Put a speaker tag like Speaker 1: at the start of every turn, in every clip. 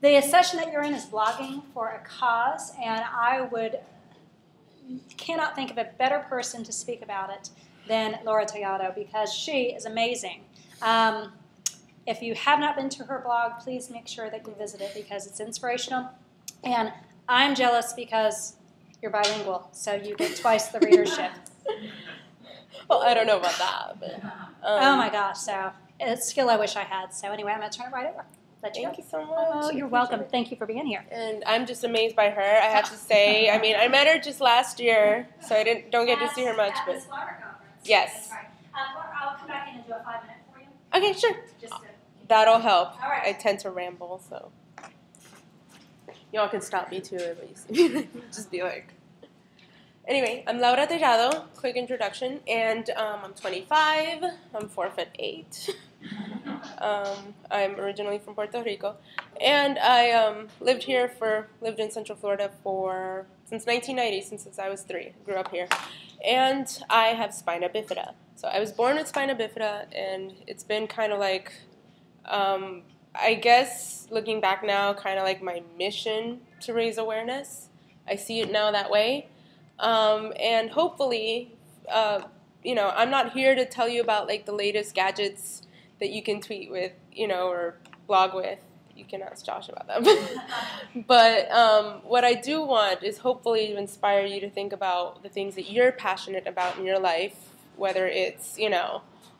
Speaker 1: The session that you're in is blogging for a cause, and cannot think of a better person to speak about it than Laura Tallado, because she is amazing. If you have not been to her blog, please make sure that you visit it because it's inspirational. And I'm jealous because you're bilingual, so you get twice the readership.
Speaker 2: Well, I don't know about that, but
Speaker 1: oh my gosh, so it's a skill I wish I had. So anyway, I'm going to turn it right over.
Speaker 2: Thank you so much.
Speaker 1: Oh, you're welcome. Thank you for being here.
Speaker 2: And I'm just amazed by her, I have to say. I mean, I met her just last year, so I don't get to see her much. But yes.
Speaker 1: I'll come back in and do a 5-minute for you.
Speaker 2: Okay, sure. That'll help. All right. I tend to ramble, so y'all can stop me too if you just be like. Anyway, I'm Laura Tallado. Quick introduction, and I'm 25. I'm 4'8". I'm originally from Puerto Rico, and I lived in Central Florida since 1990, since I was 3. Grew up here, and I have spina bifida. So I was born with spina bifida, and it's been kind of like, I guess looking back now, kind of like my mission to raise awareness. I see it now that way, and hopefully, I'm not here to tell you about like the latest gadgets that you can tweet with, or blog with. You can ask Josh about them. But what I do want is hopefully to inspire you to think about the things that you're passionate about in your life, whether it's,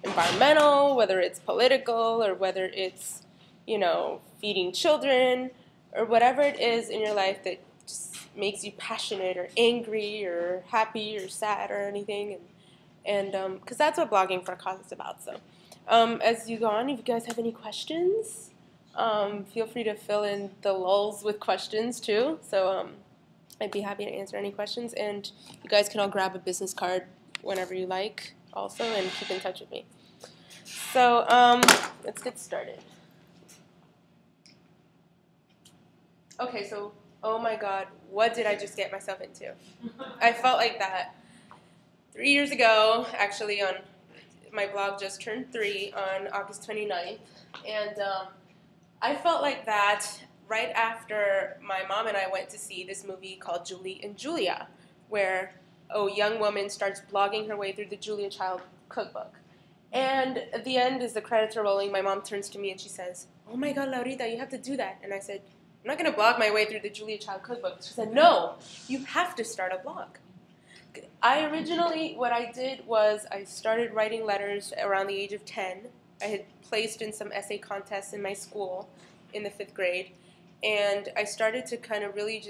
Speaker 2: environmental, whether it's political, or whether it's, feeding children, or whatever it is in your life that just makes you passionate or angry or happy or sad or anything. And because that's what blogging for a cause is about. So. As you go on, if you guys have any questions, feel free to fill in the lulls with questions too. So I'd be happy to answer any questions. And you guys can all grab a business card whenever you like also and keep in touch with me. So let's get started. Okay, so, oh my God, what did I just get myself into? I felt like that 3 years ago, actually my blog just turned 3 on August 29th, and I felt like that right after my mom and I went to see this movie called Julie and Julia, where a young woman starts blogging her way through the Julia Child cookbook. And at the end, as the credits are rolling, my mom turns to me and she says, "Oh my God, Laurita, you have to do that." And I said, "I'm not going to blog my way through the Julia Child cookbook." She said, "No, you have to start a blog." What I did was I started writing letters around the age of 10. I had placed in some essay contests in my school in the 5th grade, and I started to kind of really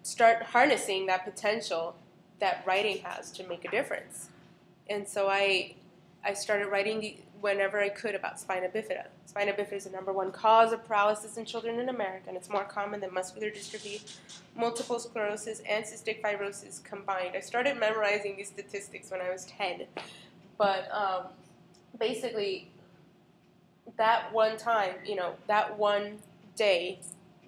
Speaker 2: start harnessing that potential that writing has to make a difference. And so I started writing whenever I could about spina bifida. Spina bifida is the #1 cause of paralysis in children in America, and it's more common than muscular dystrophy, multiple sclerosis, and cystic fibrosis combined. I started memorizing these statistics when I was 10. But basically, that one time, that one day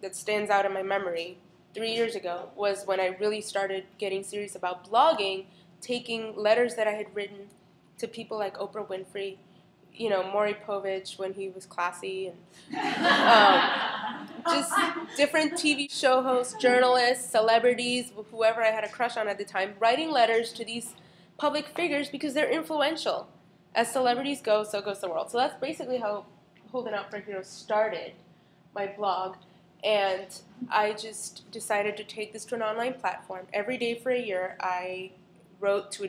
Speaker 2: that stands out in my memory 3 years ago was when I really started getting serious about blogging, taking letters that I had written to people like Oprah Winfrey, Maury Povich when he was classy, and just different TV show hosts, journalists, celebrities, whoever I had a crush on at the time, writing letters to these public figures because they're influential. As celebrities go, so goes the world. So that's basically how Holding Out for Heroes started, my blog. And I just decided to take this to an online platform. Every day for a year, I wrote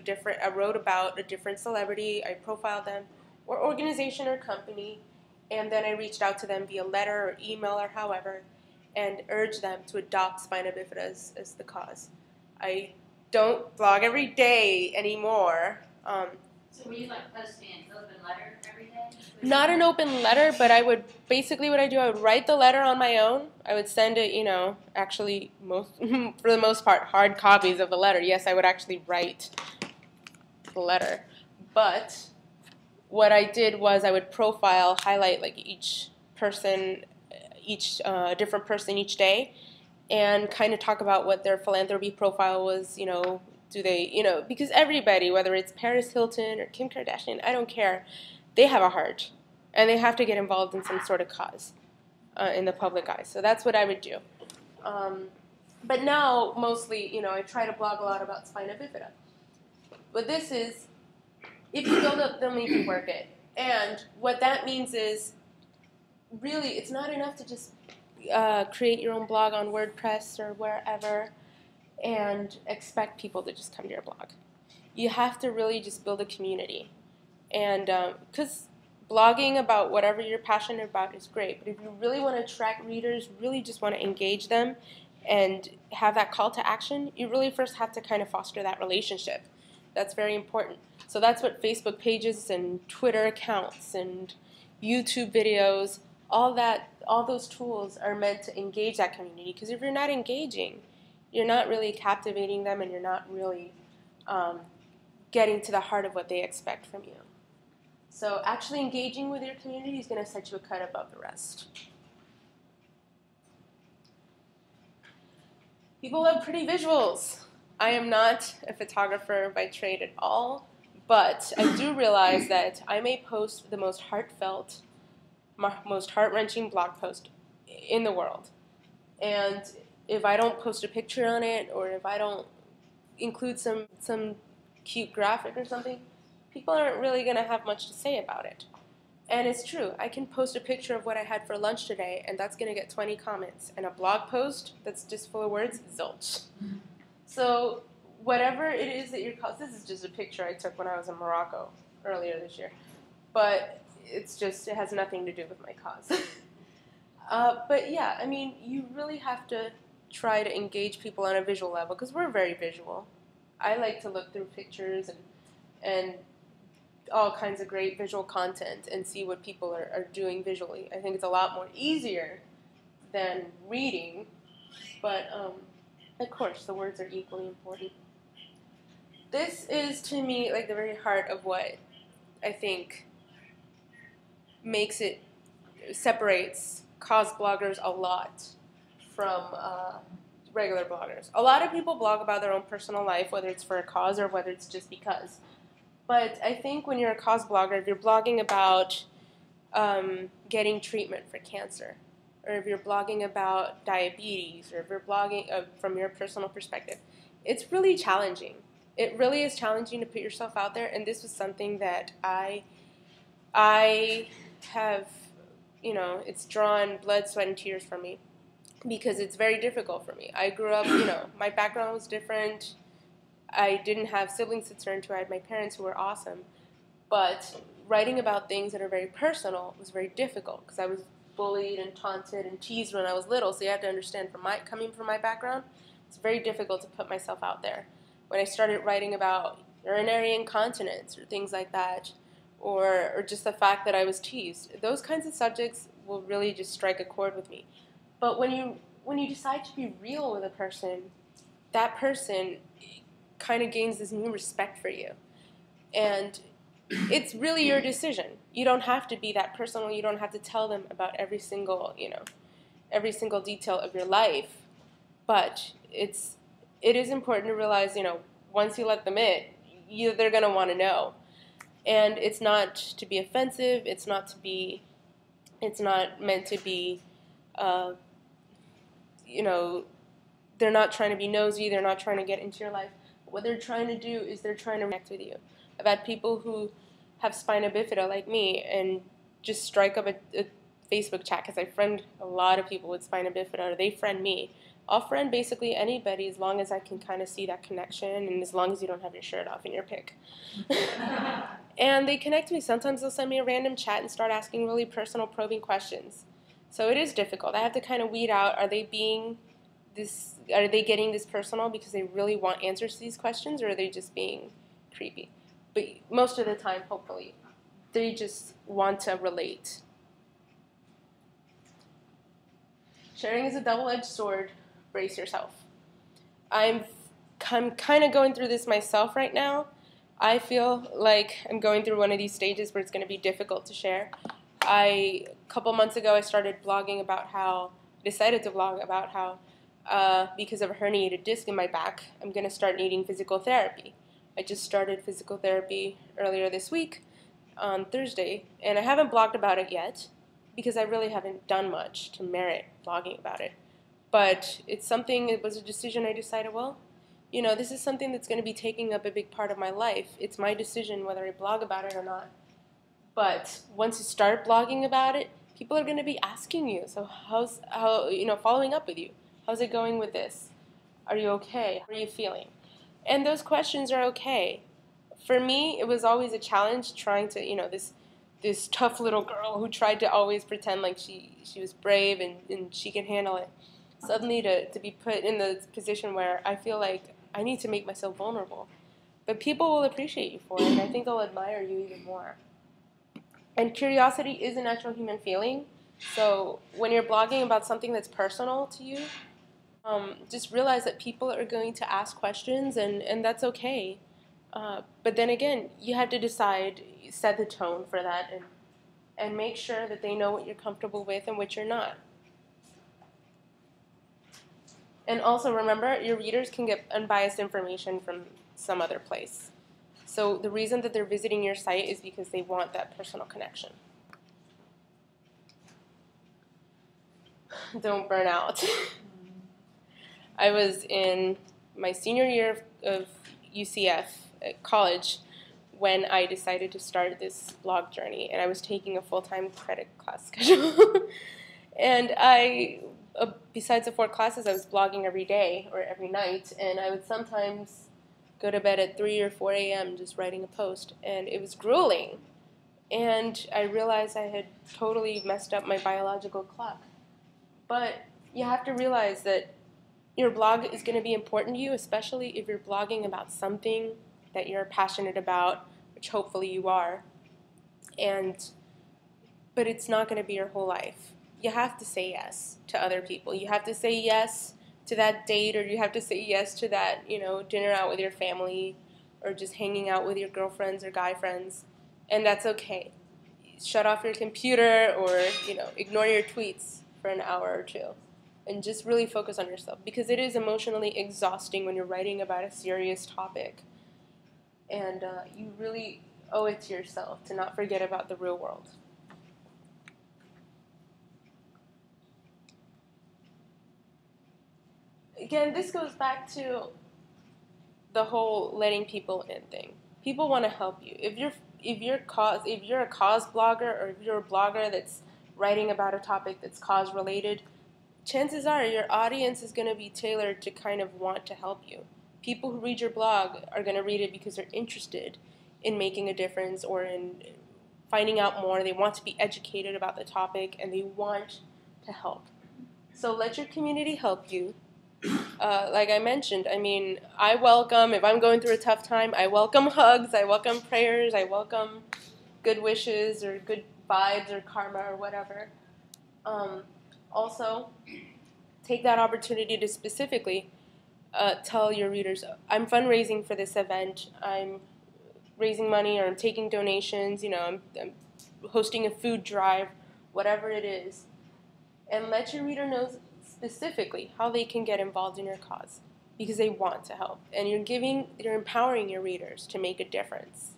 Speaker 2: about a different celebrity. I profiled them, or organization or company, and then I reached out to them via letter or email or however, and urged them to adopt spina bifida as the cause. I don't blog every day anymore.
Speaker 3: So were you like posting an open letter every day?
Speaker 2: Not an open letter, but I would write the letter on my own. I would send it, actually for the most part, hard copies of the letter. Yes, I would actually write the letter. But what I did was I would highlight like each person, different person each day, and kind of talk about what their philanthropy profile was, do they, because everybody, whether it's Paris Hilton or Kim Kardashian, I don't care, they have a heart, and they have to get involved in some sort of cause. in the public eye. So that's what I would do. But now, mostly, I try to blog a lot about spina bifida. But this is, if you build up, then you can work it. And what that means is, really, it's not enough to just create your own blog on WordPress or wherever and expect people to just come to your blog. You have to really just build a community. And because blogging about whatever you're passionate about is great, but if you really want to attract readers, really just want to engage them and have that call to action, you really first have to kind of foster that relationship. That's very important. So that's what Facebook pages and Twitter accounts and YouTube videos, all those tools are meant to engage that community. Because if you're not engaging, you're not really captivating them and you're not really getting to the heart of what they expect from you. So actually engaging with your community is going to set you a cut above the rest. People love pretty visuals. I am not a photographer by trade at all, but I do realize that I may post the most heartfelt, most heart-wrenching blog post in the world. And if I don't post a picture on it, or if I don't include some cute graphic or something, people aren't really going to have much to say about it. And it's true. I can post a picture of what I had for lunch today, and that's going to get 20 comments. And a blog post that's just full of words, zilch. So whatever it is that this is just a picture I took when I was in Morocco earlier this year. But it has nothing to do with my cause. But yeah, I mean, you really have to try to engage people on a visual level, because we're very visual. I like to look through pictures and all kinds of great visual content and see what people are doing visually. I think it's a lot more easier than reading, but of course the words are equally important. This is, to me, like the very heart of what I think separates cause bloggers a lot from regular bloggers. A lot of people blog about their own personal life, whether it's for a cause or whether it's just because. But I think when you're a cause blogger, if you're blogging about getting treatment for cancer, or if you're blogging about diabetes, or if you're blogging from your personal perspective, it's really challenging. It really is challenging to put yourself out there, and this was something that I have, it's drawn blood, sweat, and tears from me, because it's very difficult for me. I grew up, my background was different. I didn't have siblings to turn to. I had my parents who were awesome. But writing about things that are very personal was very difficult, because I was bullied and taunted and teased when I was little. So you have to understand, coming from my background, it's very difficult to put myself out there. When I started writing about urinary incontinence or things like that, or just the fact that I was teased, those kinds of subjects will really just strike a chord with me. But when you decide to be real with a person, that person kind of gains this new respect for you. And it's really your decision. You don't have to be that personal. You don't have to tell them about every single detail of your life. But it is important to realize, once you let them in, they're going to want to know. And it's not to be offensive. It's not meant to be, they're not trying to be nosy. They're not trying to get into your life. What they're trying to do is they're trying to connect with you. I've had people who have spina bifida like me and just strike up a Facebook chat, because I friend a lot of people with spina bifida, or they friend me. I'll friend basically anybody as long as I can kind of see that connection, and as long as you don't have your shirt off in your pic. And they connect with me. Sometimes they'll send me a random chat and start asking really personal, probing questions. So it is difficult. I have to kind of weed out, are they getting this personal because they really want answers to these questions, or are they just being creepy? But most of the time, hopefully, they just want to relate. Sharing is a double-edged sword. Brace yourself. I'm kind of going through this myself right now. I feel like I'm going through one of these stages where it's going to be difficult to share. A couple months ago, I decided to blog about how because of a herniated disc in my back, I'm going to start needing physical therapy. I just started physical therapy earlier this week on Thursday, and I haven't blogged about it yet, because I really haven't done much to merit blogging about it. But it's something, it was a decision I decided, well, you know, this is something that's going to be taking up a big part of my life. It's my decision whether I blog about it or not. But once you start blogging about it, people are going to be asking you, so following up with you. How's it going with this? Are you okay? How are you feeling? And those questions are okay. For me, it was always a challenge trying to, this tough little girl who tried to always pretend like she was brave and she can handle it. Suddenly to be put in the position where I feel like I need to make myself vulnerable. But people will appreciate you for it, and I think they'll admire you even more. And curiosity is a natural human feeling. So when you're blogging about something that's personal to you, just realize that people are going to ask questions, and that's okay. But then again, you have to decide, set the tone for that, and make sure that they know what you're comfortable with and what you're not. And also remember, your readers can get unbiased information from some other place. So the reason that they're visiting your site is because they want that personal connection. Don't burn out. I was in my senior year of UCF at college when I decided to start this blog journey, and I was taking a full-time credit class schedule. And besides the 4 classes, I was blogging every day or every night, and I would sometimes go to bed at 3 or 4 a.m. just writing a post, and it was grueling. And I realized I had totally messed up my biological clock. But you have to realize that your blog is going to be important to you, especially if you're blogging about something that you're passionate about, which hopefully you are. But it's not going to be your whole life. You have to say yes to other people. You have to say yes to that date, or you have to say yes to that, dinner out with your family, or just hanging out with your girlfriends or guy friends, and that's okay. Shut off your computer, or ignore your tweets for an hour or two, and just really focus on yourself, because it is emotionally exhausting when you're writing about a serious topic, and you really owe it to yourself to not forget about the real world. Again, this goes back to the whole letting people in thing. People want to help you. If you're a cause blogger, or if you're a blogger that's writing about a topic that's cause related, chances are your audience is going to be tailored to kind of want to help you. People who read your blog are going to read it because they're interested in making a difference or in finding out more. They want to be educated about the topic, and they want to help. So let your community help you. Like I mentioned, I welcome, if I'm going through a tough time, I welcome hugs, I welcome prayers, I welcome good wishes or good vibes or karma or whatever. Also, take that opportunity to specifically tell your readers, I'm fundraising for this event, I'm raising money, or I'm taking donations, I'm hosting a food drive, whatever it is. And let your reader know specifically how they can get involved in your cause, because they want to help, and you're empowering your readers to make a difference.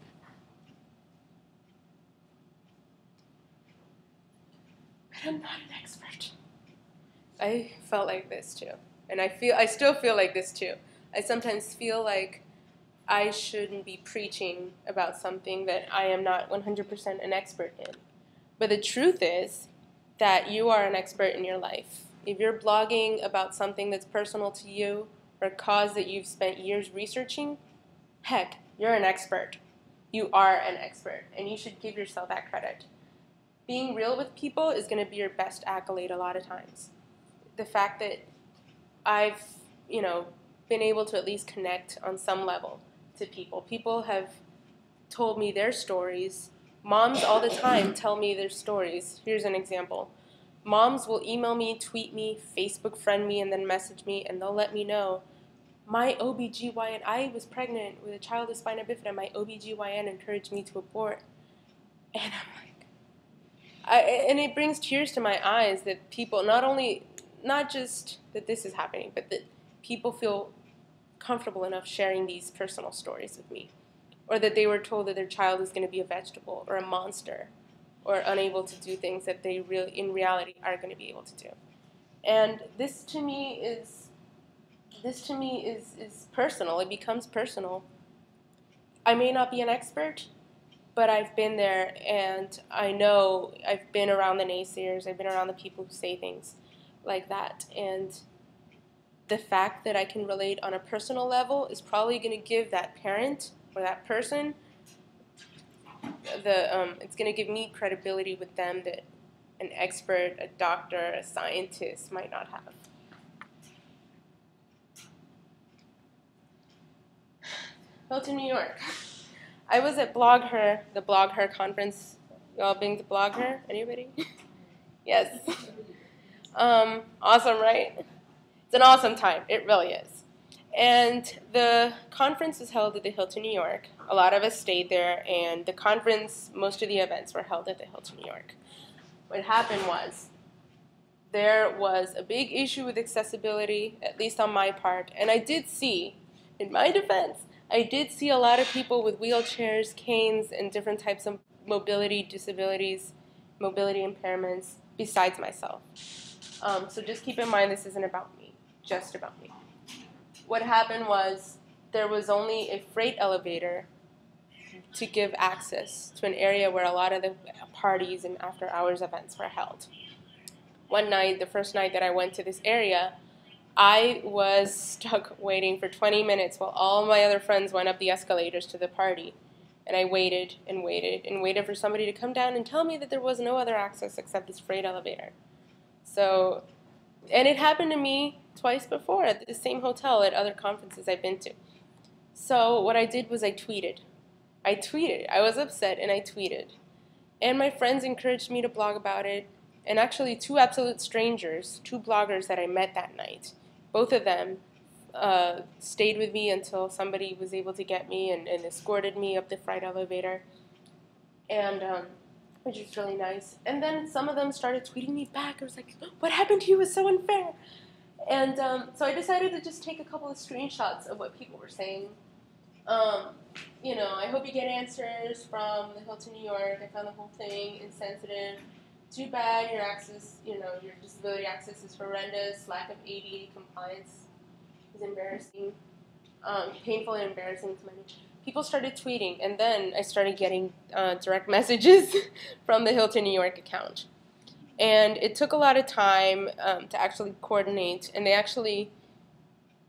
Speaker 2: But I'm not an expert. I felt like this too, and I still feel like this too. I sometimes feel like I shouldn't be preaching about something that I am not 100% an expert in. But the truth is that you are an expert in your life. If you're blogging about something that's personal to you, or a cause that you've spent years researching, heck, you're an expert. You are an expert, and you should give yourself that credit. Being real with people is going to be your best accolade a lot of times. The fact that I've, been able to at least connect on some level to people. People have told me their stories. Moms all the time tell me their stories. Here's an example. Moms will email me, tweet me, Facebook friend me, and then message me, and they'll let me know, my OBGYN, I was pregnant with a child with spina bifida, my OBGYN encouraged me to abort. And I'm like, and it brings tears to my eyes that people, not just that this is happening, but that people feel comfortable enough sharing these personal stories with me. Or that they were told that their child is going to be a vegetable or a monster. or unable to do things that they really, in reality, are going to be able to do. And this to me is personal. It becomes personal. I may not be an expert, but I've been there, and I know I've been around the naysayers. I've been around the people who say things like that, and the fact that I can relate on a personal level is probably going to give that parent or that person it's going to give me credibility with them that an expert, a doctor, a scientist might not have. Hilton, New York. I was at the Blog Her conference. Y'all been to Blog Her? Anybody? Yes. Awesome, right? It's an awesome time. It really is. And the conference was held at the Hilton, New York. A lot of us stayed there, and the conference, most of the events were held at the Hilton, New York. What happened was there was a big issue with accessibility, at least on my part, and I did see, in my defense, I did see a lot of people with wheelchairs, canes, and different types of mobility disabilities, mobility impairments, besides myself. So just keep in mind this isn't about me, just about me. What happened was there was only a freight elevator to give access to an area where a lot of the parties and after-hours events were held. One night, the first night that I went to this area, I was stuck waiting for 20 minutes while all my other friends went up the escalators to the party. And I waited and waited and waited for somebody to come down and tell me that there was no other access except this freight elevator. So, and it happened to me twice before at the same hotel at other conferences I've been to. So what I did was I tweeted. I was upset and I tweeted. And my friends encouraged me to blog about it. And actually two absolute strangers, two bloggers that I met that night, both of them stayed with me until somebody was able to get me and escorted me up the freight elevator. And which was really nice. And then some of them started tweeting me back. I was like, what happened to you was so unfair. And so I decided to just take a couple of screenshots of what people were saying. You know, I hope you get answers from the Hilton, New York. I found the whole thing insensitive. Too bad your access, your disability access is horrendous. Lack of ADA compliance is embarrassing. Painful and embarrassing to many. People started tweeting, and then I started getting direct messages from the Hilton, New York account. And it took a lot of time to actually coordinate, and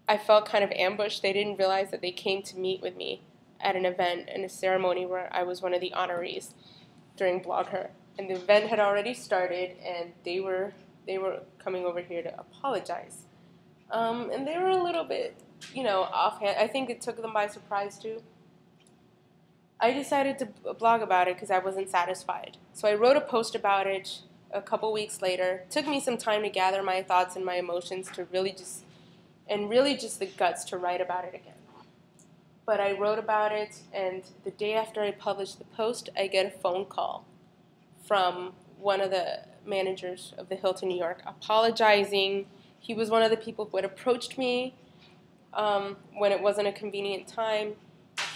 Speaker 2: I felt kind of ambushed. They didn't realize that they came to meet with me at an event and a ceremony where I was one of the honorees during Blog Her. And the event had already started, and they were coming over here to apologize. And they were a little bit, offhand. I think it took them by surprise, too. I decided to blog about it because I wasn't satisfied. So I wrote a post about it a couple weeks later. It took me some time to gather my thoughts and my emotions to really just the guts to write about it again. But I wrote about it, and the day after I published the post, I get a phone call from one of the managers of the Hilton, New York, apologizing. He was one of the people who had approached me when it wasn't a convenient time.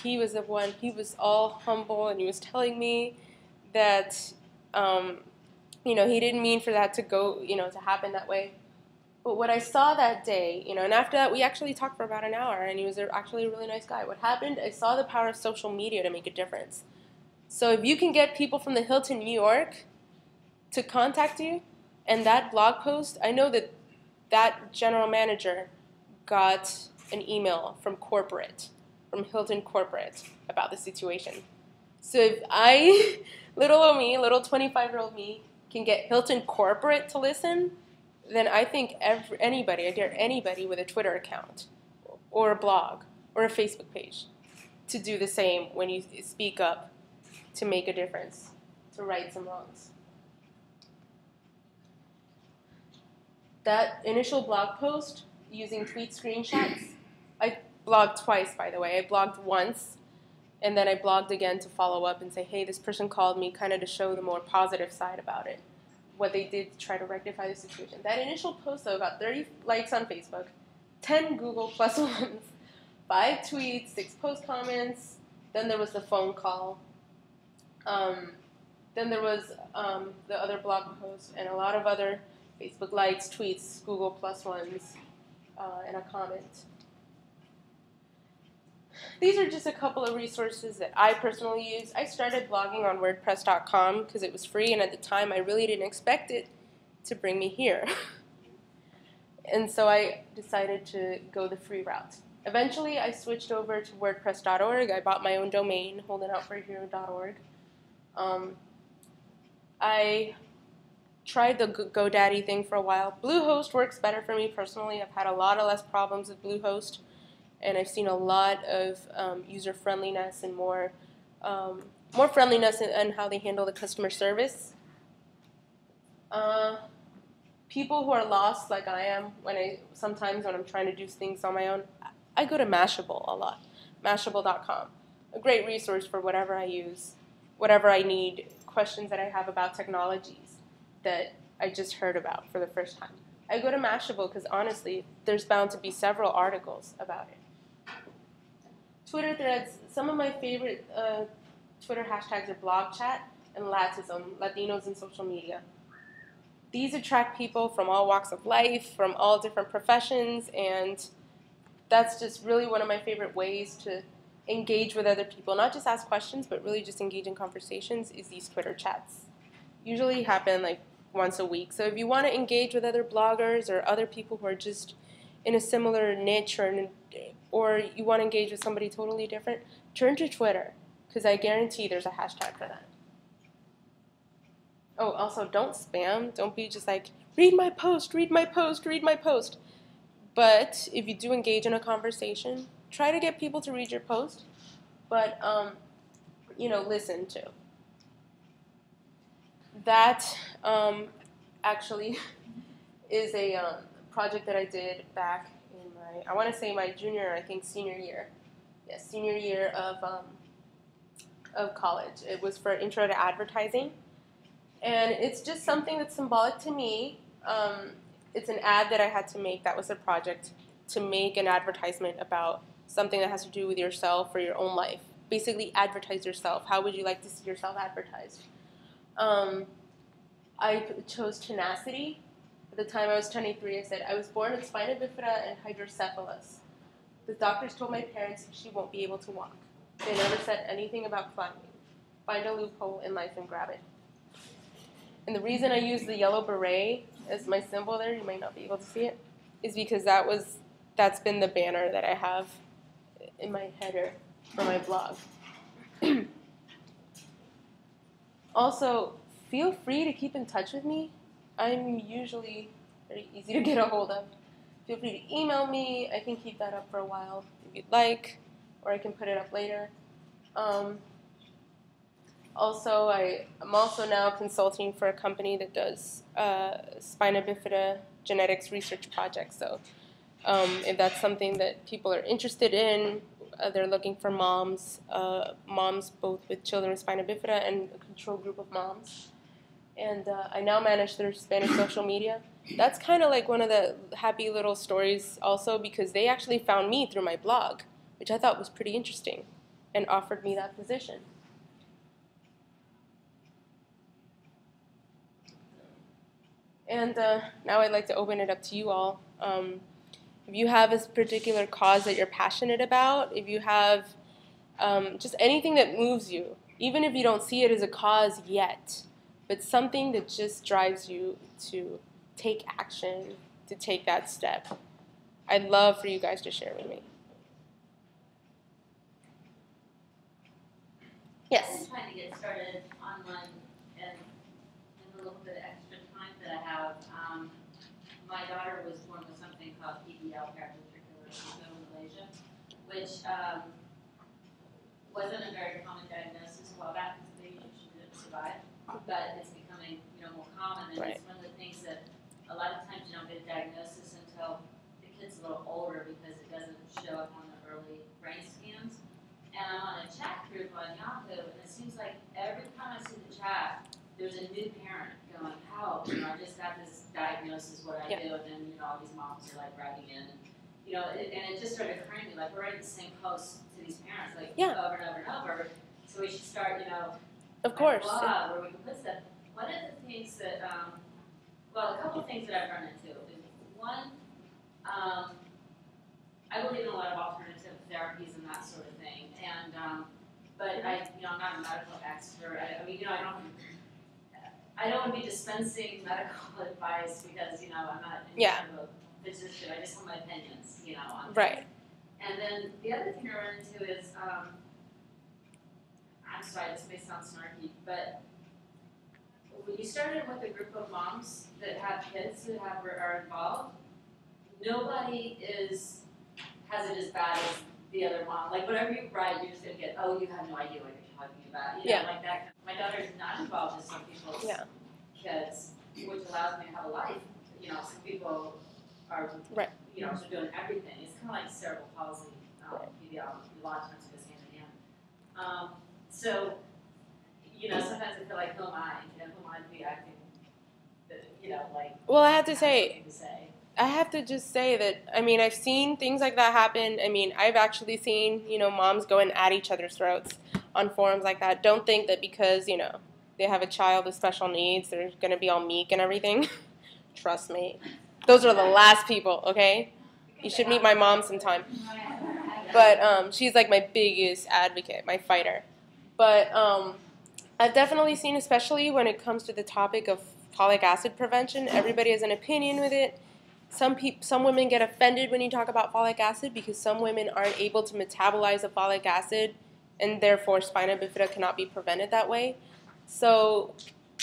Speaker 2: He was all humble, and he was telling me that, he didn't mean for that to go, to happen that way. But what I saw that day, and after that, we actually talked for about an hour, and he was actually a really nice guy. What happened, I saw the power of social media to make a difference. So if you can get people from the Hilton, New York to contact you, and that blog post, I know that general manager got an email from Hilton Corporate about the situation. So if little 25-year-old me, can get Hilton Corporate to listen, then I think I dare anybody with a Twitter account or a blog or a Facebook page to do the same when you speak up to make a difference, to right some wrongs. That initial blog post using tweet screenshots, I blogged twice, by the way. I blogged once, and then I blogged again to follow up and say, hey, this person called me, kind of to show the more positive side about it, what they did to try to rectify the situation. That initial post, though, got 30 likes on Facebook, 10 Google plus ones, 5 tweets, 6 post comments, then there was the phone call. Then there was the other blog post and a lot of other Facebook likes, tweets, Google plus ones, and a comment. These are just a couple of resources that I personally use. I started blogging on WordPress.com because it was free, and at the time I really didn't expect it to bring me here. And so I decided to go the free route. Eventually I switched over to WordPress.org. I bought my own domain, holdingoutforhero.org. I tried the GoDaddy thing for a while. Bluehost works better for me personally. I've had a lot of less problems with Bluehost, and I've seen a lot of user friendliness and more friendliness in how they handle the customer service. People who are lost like I am, sometimes when I'm trying to do things on my own, I go to Mashable a lot, mashable.com. A great resource for whatever I use, whatever I need, questions that I have about technologies that I just heard about for the first time. I go to Mashable because honestly, there's bound to be several articles about it. Twitter threads, some of my favorite Twitter hashtags are blogchat and Latism, Latinos in social media. These attract people from all walks of life, from all different professions, and that's just really one of my favorite ways to engage with other people. Not just ask questions, but really just engage in conversations is these Twitter chats. Usually happen like once a week. So if you want to engage with other bloggers or other people who are just in a similar niche or you want to engage with somebody totally different, turn to Twitter, because I guarantee there's a hashtag for that. Oh, also, don't spam. Don't be just like, read my post, read my post, read my post. But if you do engage in a conversation, try to get people to read your post, but, listen to. That actually is a project that I did back in I want to say my senior year. Yes, senior year of college. It was for Intro to Advertising. And it's just something that's symbolic to me. It's an ad that I had to make. That was a project to make an advertisement about something that has to do with yourself or your own life. Basically, advertise yourself. How would you like to see yourself advertised? I chose tenacity. At the time I was 23, I said, I was born with spina bifida and hydrocephalus. The doctors told my parents she won't be able to walk. They never said anything about climbing. Find a loophole in life and grab it. And the reason I use the yellow beret as my symbol there, you might not be able to see it, is because that's been the banner that I have in my header for my blog. Also, feel free to keep in touch with me. I'm usually very easy to get a hold of. Feel free to email me. I can keep that up for a while if you'd like, or I can put it up later. Also, I'm also now consulting for a company that does spina bifida genetics research projects. So if that's something that people are interested in, they're looking for moms both with children with spina bifida and a control group of moms. And I now manage their Spanish social media. That's kind of like one of the happy little stories also, because they actually found me through my blog, which I thought was pretty interesting, and offered me that position. And now I'd like to open it up to you all. If you have a particular cause that you're passionate about, if you have just anything that moves you, even if you don't see it as a cause yet, but something that just drives you to take action, to take that step, I'd love for you guys to share with me. Yes?
Speaker 3: I'm trying to get started online and in a little bit extra time that I have. My daughter was born with something called PBL, paraventricular fibrillation, which wasn't a very common diagnosis a while back because they usually didn't survive. But it's becoming, more common, and
Speaker 2: Right.
Speaker 3: It's one of the things that a lot of times you don't get a diagnosis until the kid's a little older because it doesn't show up on the early brain scans. And I'm on a chat group on Yahoo, and it seems like every time I see the chat, there's a new parent going, "How? I just got this diagnosis. What I do?" And then all these moms are like writing in, and it just started occurring to me like we're writing the same posts to these parents like over and over and over. So we should start,
Speaker 2: Of course.
Speaker 3: blog where we can put stuff. One of the things that, well, a couple of things that I've run into is one, I believe in a lot of alternative therapies and that sort of thing, and but I'm not a medical expert. I mean, I don't want to be dispensing medical advice because I'm not a physician. I just have my opinions, on
Speaker 2: Right.
Speaker 3: things. And then the other thing I run into is, I'm sorry, this may sound snarky, but when you started with a group of moms that have kids who are involved, nobody has it as bad as the other mom. Like whatever you write, you're just gonna get, oh, you have no idea what you're talking about. Like that. My daughter's not involved with some people's kids, which allows me to have a life. Some people are just doing everything. It's kind of like cerebral palsy. Maybe a lot of times it goes hand in hand. So, sometimes I feel like, who am I? Who am I to be acting? Like.
Speaker 2: Well, I have to say. I have to just say that, I mean, I've seen things like that happen. I mean, I've actually seen, moms going at each other's throats on forums like that. Don't think that because, they have a child with special needs, they're going to be all meek and everything. Trust me. Those are the last people, okay? You should meet my mom sometime. But she's like my biggest advocate, my fighter. But I've definitely seen, especially when it comes to the topic of folic acid prevention, everybody has an opinion with it. Some women get offended when you talk about folic acid because some women aren't able to metabolize the folic acid and therefore spina bifida cannot be prevented that way. So,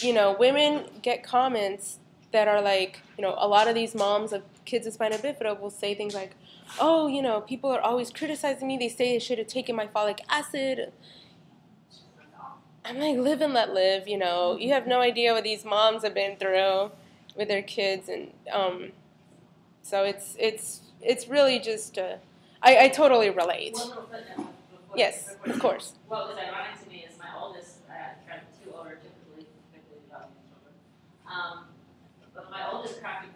Speaker 2: women get comments that are like, a lot of these moms of kids with spina bifida will say things like, oh, people are always criticizing me. They say I should have taken my folic acid. I'm like, live and let live, You have no idea what these moms have been through with their kids, and so it's really just I totally relate.
Speaker 3: One little footnote.
Speaker 2: Yes, of course.
Speaker 3: What was ironic to me is my oldest, I have two older, typically young children. But my oldest cracked a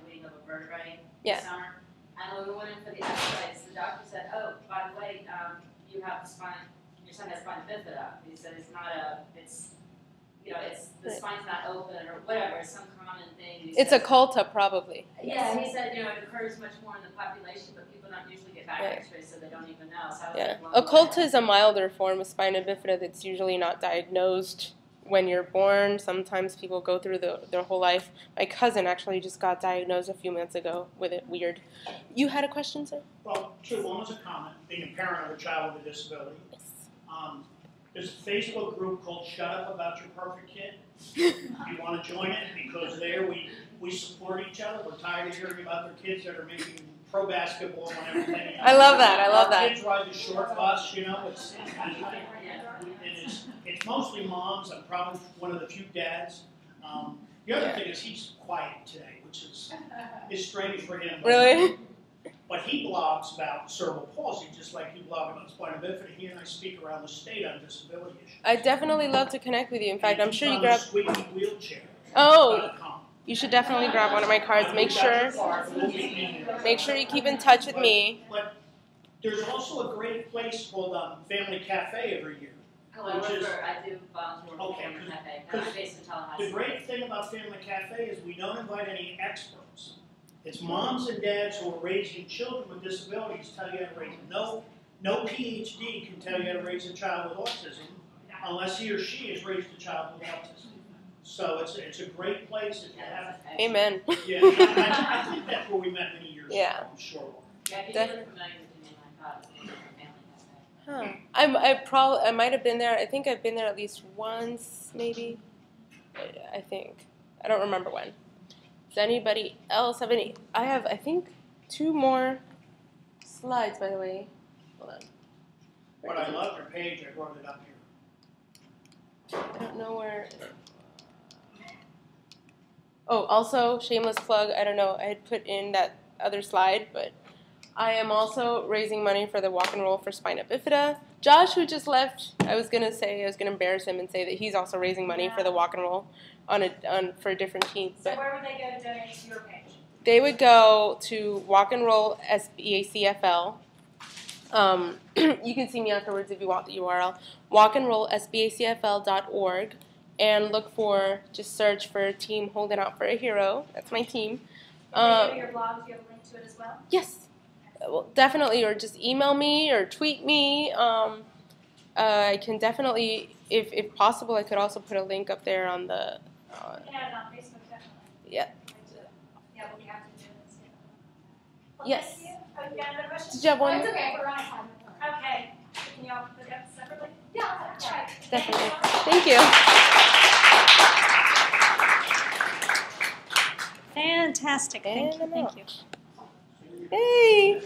Speaker 3: wing of a vertebrae this summer. And when we went in for the X-rays, the doctor said, "Oh, by the way, you have your son has spina bifida." He said it's not the spine's not open or whatever, it's some common thing.
Speaker 2: It's occulta, probably.
Speaker 3: Yeah, he said, it occurs much more in the population, but people don't usually get back X-rays, so they don't even know. So I was like,
Speaker 2: occulta is a milder form of spina bifida that's usually not diagnosed when you're born. Sometimes people go through their whole life. My cousin actually just got diagnosed a few months ago with it. Weird. You had a question, sir?
Speaker 4: Well, one was a comment, being a parent of a child with a disability.
Speaker 2: Yes.
Speaker 4: There's a Facebook group called Shut Up About Your Perfect Kid. You want to join it? Because there we support each other. We're tired of hearing about their kids that are making pro basketball and everything.
Speaker 2: I love that. I love that.
Speaker 4: Kids ride the short bus, it's mostly moms. I'm probably one of the few dads. The other thing is he's quiet today, which is strange for him.
Speaker 2: Really?
Speaker 4: But he blogs about cerebral palsy, just like you blog about spina bifida. He and I speak around the state on disability issues.
Speaker 2: I definitely love to connect with you. In fact, I'm sure you
Speaker 4: grab
Speaker 2: a
Speaker 4: squeaky wheelchair.
Speaker 2: Oh, you should definitely grab one of my cards. Make sure you keep in touch with me.
Speaker 4: But there's also a great place called Family Cafe every year.
Speaker 3: I do volunteer with Family Cafe. I'm based in Tallahassee.
Speaker 4: The great thing about Family Cafe is we don't invite any experts. It's moms and dads who are raising children with disabilities tell you how to raise them. No PhD can tell you how to raise a child with autism unless he or she has raised a child with autism. So it's a great place if you have it.
Speaker 2: Amen.
Speaker 4: Yeah, I think that's where we met many years ago, I'm sure.
Speaker 3: Yeah, if you look familiar with the name, I thought it was Family Cafe.
Speaker 2: I might have been there. I think I've been there at least once, maybe. I think. I don't remember when. Does anybody else have any? I have, I think, 2 more slides, by the way. Hold on.
Speaker 4: But I love your page. I brought it up here.
Speaker 2: I don't know where. Oh, also, shameless plug. I don't know. I had put in that other slide, but I am also raising money for the walk and roll for spina bifida. Josh, who just left, I was going to embarrass him and say that he's also raising money for the walk and roll for a different team.
Speaker 1: So where would they go to donate to your page?
Speaker 2: They would go to Walk and Roll SBA CFL. You can see me afterwards if you want the URL. walkandrollsbacfl.org, and look for, just search for Team Holding Out for a Hero. That's my team.
Speaker 1: If they go to your blog, do you have a link to it as well?
Speaker 2: Yes, well, definitely, or just email me or tweet me. I can definitely, if possible, I could also put a link up there on the.
Speaker 1: You can add it on Facebook, definitely.
Speaker 2: Yeah.
Speaker 1: Yeah, but we have to do this. Well,
Speaker 2: Yes.
Speaker 1: thank you. Oh, you got another question?
Speaker 2: Did you have one?
Speaker 1: Oh, it's okay. We're on time. Okay. Can you all put it up separately? Yeah, that's right.
Speaker 2: Definitely. Thank you.
Speaker 1: Fantastic. Thank you. Thank you.
Speaker 2: Hey.